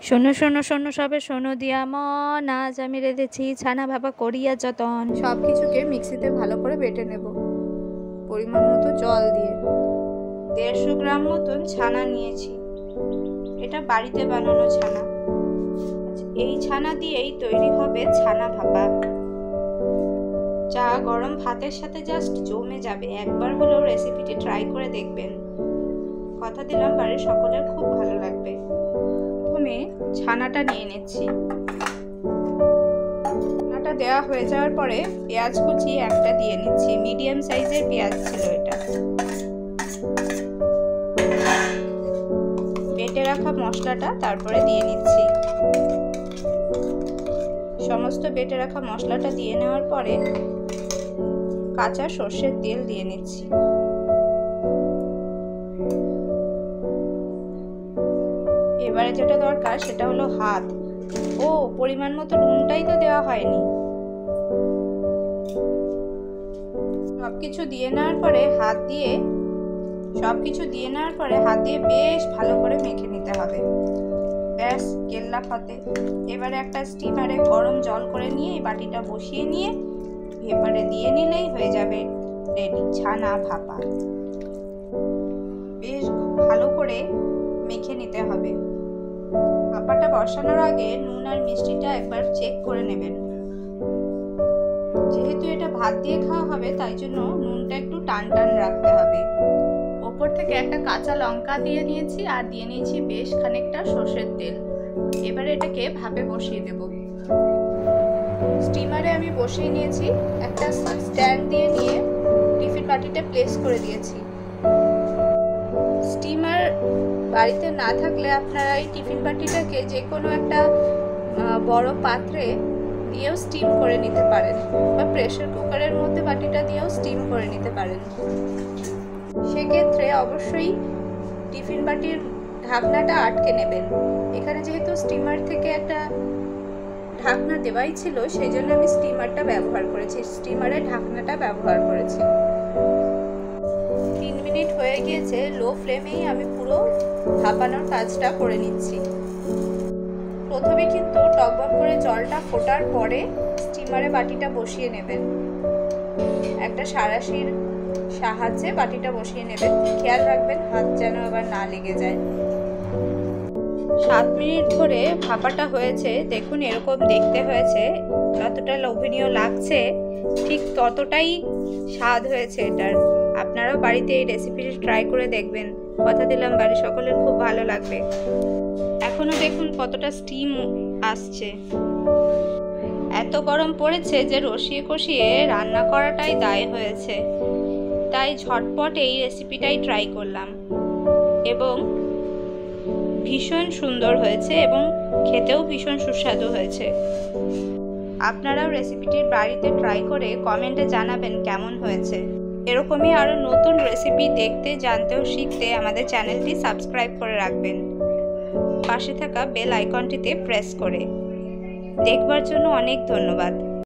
শোনো শোনো শোনো সবে শোনো দিয়া মন, আজ আমি রেঁধেছি ছানা ভাপা করিয়া যতন। সব কিছুকে মিক্সিতে ভালো করে বেটে নেব পরিমাণ মতো জল দিয়ে। 150 গ্রাম মতন ছানা নিয়েছি। এটা বাড়িতে বানানো ছানা। এই ছানা দিয়েই তৈরি হবে ছানা ভাপা, যা গরম ভাতের সাথে জাস্ট জমে যাবে। একবার হলেও রেসিপিটি ট্রাই করে দেখবেন, কথা দিলাম বাড়ির সকলের খুব ভালো লাগবে। প্রথমে ছানাটা নিয়ে নিচ্ছি। ছানাটা দেওয়া হয়ে যাওয়ার পরে পেঁয়াজ কুচি একটা দিয়ে নিচ্ছি। মিডিয়াম সাইজের পেঁয়াজ ছিল এটা। বেটে রাখা মশলাটা তারপরে দিয়ে নিচ্ছি। সমস্ত বেটে রাখা মশলাটা দিয়ে নেওয়ার পরে কাঁচা সর্ষের তেল দিয়ে নিচ্ছি। এবারে যেটা দরকার সেটা হলো হাত। পরিমাণ মতো নুনটাই তো দেওয়া হয়নি। সবকিছু দিয়ে নেওয়ার পরে হাত দিয়ে বেশ ভালো করে মেখে নিতে হবে। ব্যাস, কেল্লা ফতে। এবারে একটা স্টিমারে গরম জল করে নিয়ে এই বাটিটা বসিয়ে নিয়ে এবারে দিয়ে নিলেই হয়ে যাবে রেডি ছানা ভাপা। বেশ ভালো করে মেখে নিতে হবে। ভাপাটা বসানোর আগে নুন আর মিষ্টিটা একবার চেক করে নেবেন। যেহেতু এটা ভাত দিয়ে খাওয়া হবে তাই জন্য নুনটা একটু টান টান রাখতে হবে। ওপর থেকে একটা কাঁচা লঙ্কা দিয়ে নিয়েছি আর দিয়ে নিয়েছি বেশ খানিকটা সর্ষের তেল। এবারে এটাকে ভাপে বসিয়ে দেব। স্টিমারে আমি বসিয়ে নিয়েছি। একটা স্ট্যান্ড দিয়ে নিয়ে টিফিন বাটিটা প্লেস করে দিয়েছি। স্টিমার বাড়িতে না থাকলে আপনারা এই টিফিন বাটিটাকে যে কোনো একটা বড় পাত্রে দিয়েও স্টিম করে নিতে পারেন, বা প্রেসার কুকারের মধ্যে বাটিটা দিয়েও স্টিম করে নিতে পারেন। সেক্ষেত্রে অবশ্যই টিফিন বাটির ঢাকনাটা আটকে নেবেন। এখানে যেহেতু স্টিমার থেকে একটা ঢাকনা দেওয়াই ছিল, সেই জন্য আমি স্টিমারের ঢাকনাটা ব্যবহার করেছি। 3 মিনিট হয়ে গিয়েছে। লো ফ্লেমেই আমি পুরো ভাপানোর কাজটা করে নিচ্ছি। প্রথমে কিন্তু টকবক করে জলটা ফোটার পরে স্টিমারে বাটিটা বসিয়ে নেবেন। একটা সাঁড়াশির সাহায্যে বাটিটা বসিয়ে নেবেন। খেয়াল রাখবেন হাত যেন আবার না লেগে যায়। 7 মিনিট ধরে ভাপাটা হয়েছে। দেখুন এরকম দেখতে হয়েছে। যতটা লোভনীয় লাগছে ঠিক ততটাই স্বাদ হয়েছে এটার। আপনারাও বাড়িতে এই রেসিপিটি ট্রাই করে দেখবেন, কথা দিলাম বাড়ির সকলের খুব ভালো লাগবে। এখনো দেখুন কতটা স্টিম আসছে। এত গরম পড়েছে যে রসিয়ে কষিয়ে রান্না করাটাই দায় হয়েছে। তাই ঝটপট এই রেসিপিটাই ট্রাই করলাম এবং ভীষণ সুন্দর হয়েছে এবং খেতেও ভীষণ সুস্বাদু হয়েছে। আপনারাও রেসিপিটির বাড়িতে ট্রাই করে কমেন্টে জানাবেন কেমন হয়েছে। এরকমই আরও নতুন রেসিপি দেখতে, জানতে ও শিখতে আমাদের চ্যানেলটি সাবস্ক্রাইব করে রাখবেন, পাশে থাকা বেল আইকনটিতে প্রেস করে। দেখবার জন্য অনেক ধন্যবাদ।